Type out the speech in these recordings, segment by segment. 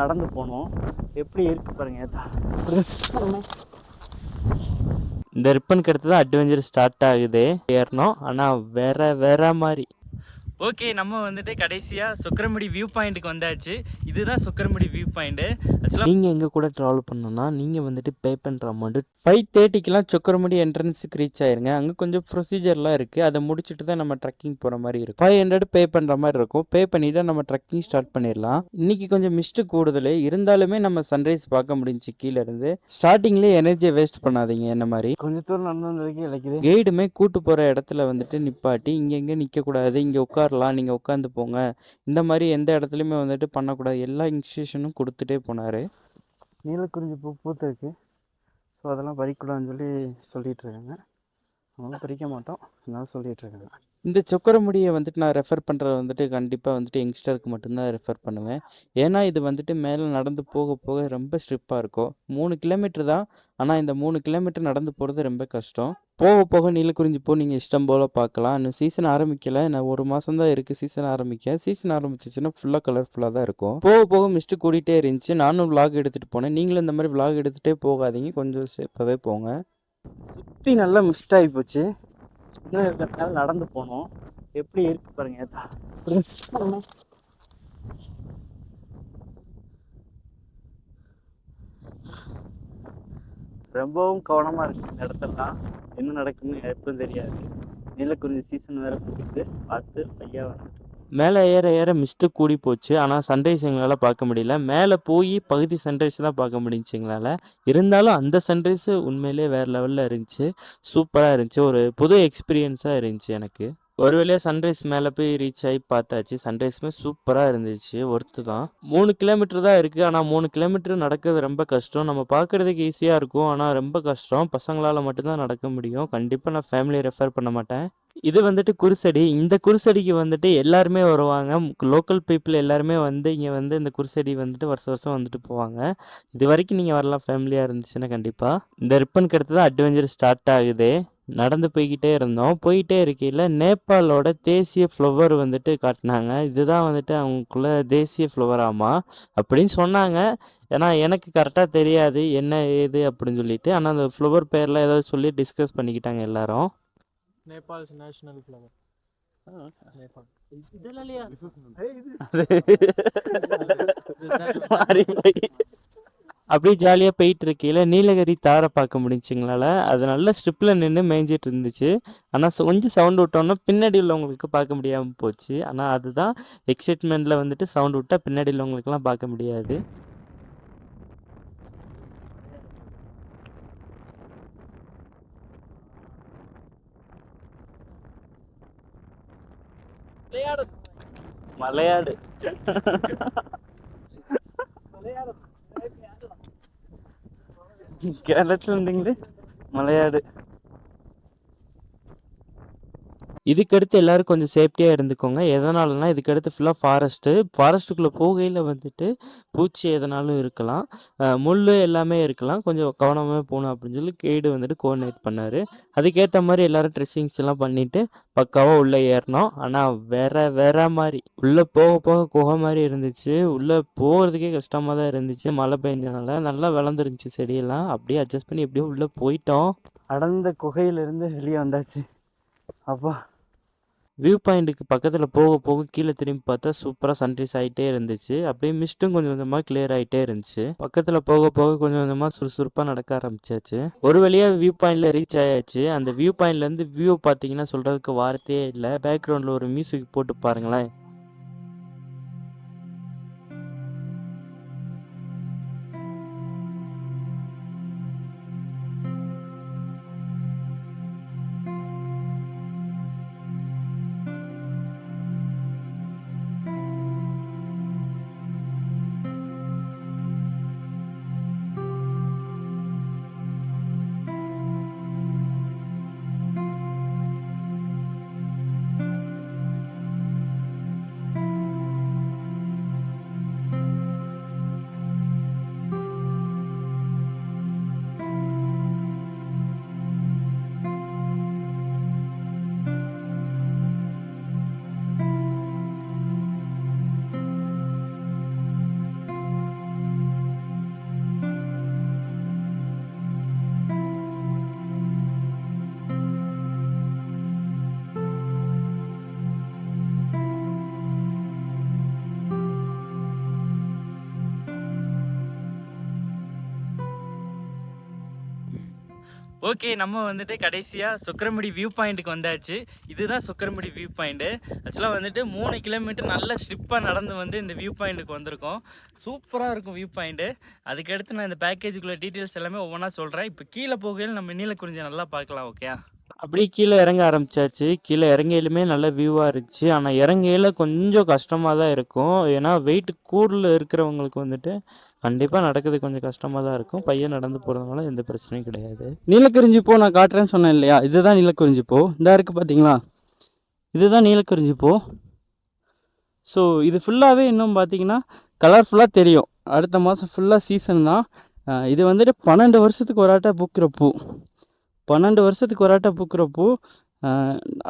நடந்து போனோம். எப்படி இருக்கு பாருங்க. இந்த ரிப்பனுக்கு அடுத்து தான் அட்வென்ச்சர் ஸ்டார்ட் ஆகுது. ஏறணும் ஆனால் வேற மாதிரி. ஓகே, நம்ம வந்துட்டு கடைசியாக சொக்கரமுடி வியூ பாயிண்ட்டுக்கு வந்தாச்சு. இதுதான் சொக்கரமுடி வியூ பாயிண்ட்டு. ஆக்சுவலாக நீங்கள் எங்கள் கூட ட்ராவல் பண்ணணும்னா நீங்கள் வந்துட்டு பே பண்ணுற அமௌண்ட்டு 5:30க்கெலாம் சொக்கரமுடி என்ட்ரன்ஸுக்கு ரீச் ஆயிருங்க. அங்கே கொஞ்சம் ப்ரொசீஜர்லாம் இருக்குது. அதை முடிச்சுட்டு தான் நம்ம ட்ரக்கிங் போகிற மாதிரி இருக்கும். 500 பே பண்ணுற மாதிரி இருக்கும். பே பண்ணிவிட்டு நம்ம ட்ரக்கிங் ஸ்டார்ட் பண்ணிடலாம். இன்றைக்கி கொஞ்சம் மிஸ்ட்டு கூடுதல் இருந்தாலுமே நம்ம சன்ரைஸ் பார்க்க முடிஞ்சு கீழே இருந்து. ஸ்டார்டிங்லேயே எனர்ஜியை வேஸ்ட் பண்ணாதீங்க. என்ன மாதிரி கொஞ்சம் தூரம் நடந்து வந்ததுக்கு இழைக்குது. கைடுமே கூட்டு போகிற இடத்துல வந்துட்டு நிப்பாட்டி இங்கே நிற்கக்கூடாது, இங்கே உட்காரலாம், நீங்கள் உட்காந்து போங்க, இந்த மாதிரி எந்த இடத்துலையுமே வந்துட்டு பண்ணக்கூடாது, எல்லா இன்ஸ்ட்ரக்ஷனும் கொடுத்துட்டே போனார். நீலக்குறிஞ்சி பூ பூத்துருக்கு. ஸோ அதெல்லாம் பறிக்கூடாதுன்னு சொல்லிகிட்டு இருக்காங்க. அதெல்லாம் பறிக்க மாட்டோம், அதனால சொல்லிகிட்டு இருக்காங்க. இந்த சொக்கரமுடியை வந்துட்டு நான் ரெஃபர் பண்ணுறது வந்துட்டு கண்டிப்பாக வந்துட்டு யங்ஸ்டருக்கு மட்டும்தான் ரெஃபர் பண்ணுவேன். ஏன்னா இது வந்துட்டு மேலே நடந்து போக போக ரொம்ப ஸ்ட்ரிப்பாக இருக்கும். 3 கிலோமீட்டர் தான், ஆனால் இந்த 3 கிலோமீட்டர் நடந்து போகிறது ரொம்ப கஷ்டம். போக போக நீலக்குறிஞ்சி பூ நீங்கள் இஷ்டம் போல் பார்க்கலாம். இன்னும் சீசன் ஆரம்பிக்கலை, நான் 1 மாதம் தான் இருக்குது சீசன் ஆரம்பிக்க. சீசன் ஆரம்பிச்சிச்சுன்னா ஃபுல்லாக கலர்ஃபுல்லாக தான் இருக்கும். போக போக மிஸ்ட்டு கூட்டிகிட்டே இருந்துச்சு. நானும் விலாக் எடுத்துகிட்டு போனேன். நீங்களும் இந்த மாதிரி விலாக் எடுத்துகிட்டே போகாதீங்க, கொஞ்சம் சேஃபாகவே போங்க. சுற்றி நல்லா மிஸ்ட் ஆகி போச்சு. இன்னும் இருக்கிறதுனால நடந்து போனோம். எப்படி இருக்கு பாருங்க. ரொம்பவும் கவனமாக இருக்கு இந்த இடத்துலலாம். என்ன நடக்குன்னு எப்பவும் தெரியாது. நீலக்குறிஞ்சி சீசன் வேறு போயிட்டு பார்த்து ஐயா வந்துட்டு மேலே ஏற ஏற மிஸ்ட்டு கூடி போச்சு. ஆனால் சன்ரைஸ் எங்களால் பார்க்க முடியல. மேலே போய் பகுதி சன்ரைஸ் தான் பார்க்க முடிஞ்சிச்சு எங்களால். இருந்தாலும் அந்த சன்ரைஸு உண்மையிலே வேறு லெவலில் இருந்துச்சு. சூப்பராக இருந்துச்சு. ஒரு புது எக்ஸ்பீரியன்ஸாக இருந்துச்சு எனக்கு. ஒரு வழியாக சன்ரைஸ் மேலே போய் ரீச் ஆகி பார்த்தாச்சு. சன்ரைஸுமே சூப்பராக இருந்துச்சு. ஒர்த்து தான். 3 கிலோமீட்டர் தான் இருக்குது. ஆனால் 3 கிலோமீட்டர் நடக்கிறது ரொம்ப கஷ்டம். நம்ம பார்க்குறதுக்கு ஈஸியாக இருக்கும், ஆனால் ரொம்ப கஷ்டம். பசங்களால் மட்டும்தான் நடக்க முடியும். கண்டிப்பாக நான் ஃபேமிலியை ரெஃபர் பண்ண மாட்டேன். இது வந்துட்டு குருசடி. இந்த குருசடிக்கு வந்துட்டு எல்லாருமே வருவாங்க. லோக்கல் பீப்புள் எல்லாருமே வந்து இங்கே வந்து இந்த குருசடி வந்துட்டு வருஷம் வருஷம் வந்துட்டு போவாங்க. இது வரைக்கும் நீங்கள் வரலாம் ஃபேமிலியாக இருந்துச்சுன்னா கண்டிப்பாக. இந்த ரிப்பனுக்கு அடுத்து தான் அட்வென்ச்சர் ஸ்டார்ட் ஆகுது. நடந்து போய்கிட்டே இருந்தோம். போயிட்டே இருக்கையில் நேபாளோட தேசிய ஃப்ளவர் வந்துட்டு காட்டினாங்க. இதுதான் வந்துட்டு அவங்களுக்குள்ள தேசிய ஃப்ளவராமா அப்படின்னு சொன்னாங்க. ஏன்னா எனக்கு கரெக்டாக தெரியாது என்ன ஏது அப்படின்னு சொல்லிட்டு. ஆனால் அந்த ஃப்ளவர் பேரில் ஏதோ சொல்லி டிஸ்கஸ் பண்ணிக்கிட்டாங்க எல்லாரும். நேபாள்ஸ் நேஷனல் ஃப்ளவர். அப்படியே ஜாலியாக போயிட்டு இருக்கையில் நீலகிரி தாரை பார்க்க முடிஞ்சுங்களால. அது நல்ல ஸ்ட்ரிப்பில் நின்று மேய்ஞ்சிட்டு இருந்துச்சு. ஆனால் கொஞ்சம் சவுண்டு விட்டோன்னா பின்னாடி உள்ளவங்களுக்கு பார்க்க முடியாமல் போச்சு. ஆனால் அதுதான் எக்ஸைட்மெண்ட்டில் வந்துட்டு சவுண்டு விட்டால் பின்னாடி உள்ளவங்களுக்குலாம் பார்க்க முடியாது. மலையாடு കേരളത്തിൽ ഉണ്ടെങ്കിൽ മലയാട്. இதுக்கடுத்து எல்லோரும் கொஞ்சம் சேஃப்டியாக இருந்துக்கோங்க. எதனாலனா இதுக்கடுத்து ஃபுல்லாக ஃபாரஸ்ட்டுக்குள்ளே போகையில் வந்துட்டு பூச்சி எதனாலும் இருக்கலாம், முள் எல்லாமே இருக்கலாம். கொஞ்சம் கவனமாக போகணும் அப்படின்னு சொல்லி கைடு வந்துட்டு கோஆர்டினேட் பண்ணார். அதுக்கேற்ற மாதிரி எல்லோரும் ட்ரெஸ்ஸிங்ஸ் எல்லாம் பண்ணிவிட்டு பக்காவாக உள்ளே ஏறினோம். ஆனால் வேற மாதிரி உள்ளே போக போக குகை மாதிரி இருந்துச்சு. உள்ளே போகிறதுக்கே கஷ்டமாக தான் இருந்துச்சு. மழை பெஞ்சனால நல்லா வளர்ந்துருந்துச்சு செடியெல்லாம். அப்படியே அட்ஜஸ்ட் பண்ணி எப்படியோ உள்ளே போயிட்டோம். அடர்ந்த குகையிலேருந்து வெளியே வந்தாச்சு. அப்பா வியூ பாயிண்ட்டுக்கு பக்கத்தில் போக போக கீழே திரும்பி பார்த்தா சூப்பராக சன்ரைஸ் ஆகிட்டே இருந்துச்சு. அப்படியே மிஸ்ட்டும் கொஞ்சம் கொஞ்சமாக கிளியர் ஆகிட்டே இருந்துச்சு. பக்கத்தில் போக போக கொஞ்சம் கொஞ்சமாக சுறுசுறுப்பாக நடக்க ஆரம்பிச்சாச்சு. ஒரு வழியாக வியூ பாயிண்டில் ரீச் ஆயாச்சு. அந்த வியூ பாயிண்ட்லேருந்து வியூ பார்த்தீங்கன்னா சொல்கிறதுக்கு வார்த்தையே இல்லை. பேக்ரவுண்டில் ஒரு மியூசிக் போட்டு பாருங்களேன். ஓகே, நம்ம வந்துட்டு கடைசியாக சுக்கிரமுடி வியூ பாயிண்ட்டுக்கு வந்தாச்சு. இதுதான் சுக்கிரமுடி வியூ பாயிண்ட்டு. ஆக்சுவலாக வந்துட்டு 3 கிலோமீட்டர் நல்ல ஸ்லிப்பாக நடந்து வந்து இந்த வியூ பாயிண்ட்டுக்கு வந்திருக்கோம். சூப்பராக இருக்கும் வியூ பாயிண்ட்டு. அதுக்கடுத்து நான் இந்த பேக்கேஜுக்குள்ள டீட்டெயில்ஸ் எல்லாமே ஒவ்வொன்றா சொல்கிறேன். இப்போ கீழே போகையில் நம்ம நீலக்குறிஞ்சி நல்லா பார்க்கலாம். ஓகே, அப்படியே கீழே இறங்க ஆரம்பிச்சாச்சு. கீழே இறங்கையிலுமே நல்ல வியூவாக இருந்துச்சு. ஆனால் இறங்கையில் கொஞ்சம் கஷ்டமாக தான் இருக்கும். ஏன்னா வெயிட் கூடில் இருக்கிறவங்களுக்கு வந்துட்டு கண்டிப்பாக நடக்குது கொஞ்சம் கஷ்டமாக தான் இருக்கும். பையன் நடந்து போகிறதுனால எந்த பிரச்சனையும் கிடையாது. நீலக்குறிஞ்சி பூ நான் காட்டுறேன்னு சொன்னேன் இல்லையா, இதுதான் நீலக்குறிஞ்சி பூ. இந்த இருக்குது பார்த்தீங்களா, இதுதான் நீலக்குறிஞ்சி பூ. ஸோ இது ஃபுல்லாகவே இன்னும் பார்த்தீங்கன்னா கலர்ஃபுல்லாக தெரியும். அடுத்த மாதம் ஃபுல்லாக சீசன் தான். இது வந்துட்டு 12 வருஷத்துக்கு ஒரு ஆட்டை பூக்கிற பூ. 12 வருஷத்துக்கு ஒரு ஆட்டை பூக்கிற பூ.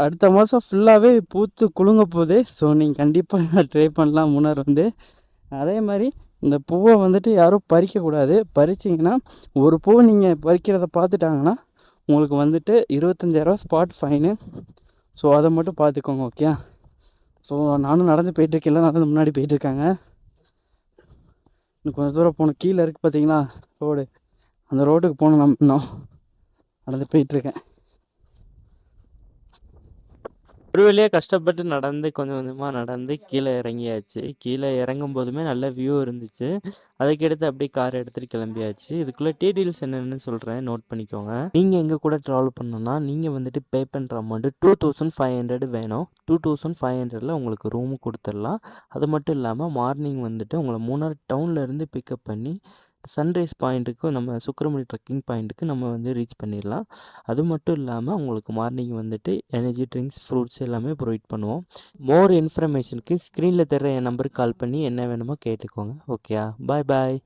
அடுத்த மாதம் ஃபுல்லாகவே பூத்து குலுங்க போகுது. ஸோ நீங்கள் கண்டிப்பாக ட்ரை பண்ணலாம் முன்னர் வந்து. அதே மாதிரி இந்த பூவை வந்துட்டு யாரும் பறிக்கக்கூடாது. பறிச்சிங்கன்னா ஒரு பூ நீங்கள் பறிக்கிறத பார்த்துட்டாங்கன்னா உங்களுக்கு வந்துட்டு 25,000 ஸ்பாட் ஃபைனு. ஸோ அதை மட்டும் பார்த்துக்கோங்க. ஓகே, ஸோ நானும் நடந்து போயிட்டுருக்கேன், நடந்து முன்னாடி போயிட்டுருக்காங்க. இன்னும் கொஞ்சம் தூரம் போகணும். கீழே இருக்குது பார்த்தீங்களா ரோடு, அந்த ரோட்டுக்கு போகணும். நம்ம இன்னும் நடந்து போயிட்டுருக்கேன். ஒரு வழியாக கஷ்டப்பட்டு நடந்து கொஞ்சம் கொஞ்சமாக நடந்து கீழே இறங்கியாச்சு. கீழே இறங்கும் போதுமே நல்ல வியூ இருந்துச்சு. அதுக்கடுத்து அப்படியே கார் எடுத்துகிட்டு கிளம்பியாச்சு. இதுக்குள்ளே டீட்டெயில்ஸ் என்னென்னு சொல்கிறேன், நோட் பண்ணிக்கோங்க. நீங்கள் எங்கள் கூட ட்ராவல் பண்ணணுன்னா நீங்கள் வந்துட்டு பே பண்ணுற அமௌண்ட்டு 2500 வேணும். 2500 உங்களுக்கு ரூமு கொடுத்துடலாம். அது மட்டும் இல்லாமல் மார்னிங் வந்துட்டு உங்களை மூணார் டவுன்லேருந்து பிக்கப் பண்ணி சன்ரைஸ் பாயிண்ட்டுக்கு நம்ம சுக்கிரமுடி ட்ரெக்கிங் பாயிண்ட்டுக்கு நம்ம வந்து ரீச் பண்ணிடலாம். அது மட்டும் இல்லாமல் உங்களுக்கு மார்னிங் வந்துட்டு எனர்ஜி ட்ரிங்க்ஸ், ஃப்ரூட்ஸ் எல்லாமே ப்ரொவைட் பண்ணுவோம். மோர் இன்ஃபர்மேஷனுக்கு ஸ்க்ரீனில் தர என் நம்பருக்கு கால் பண்ணி என்ன வேணுமோ கேட்டுக்கோங்க. ஓகே, பாய் பாய்.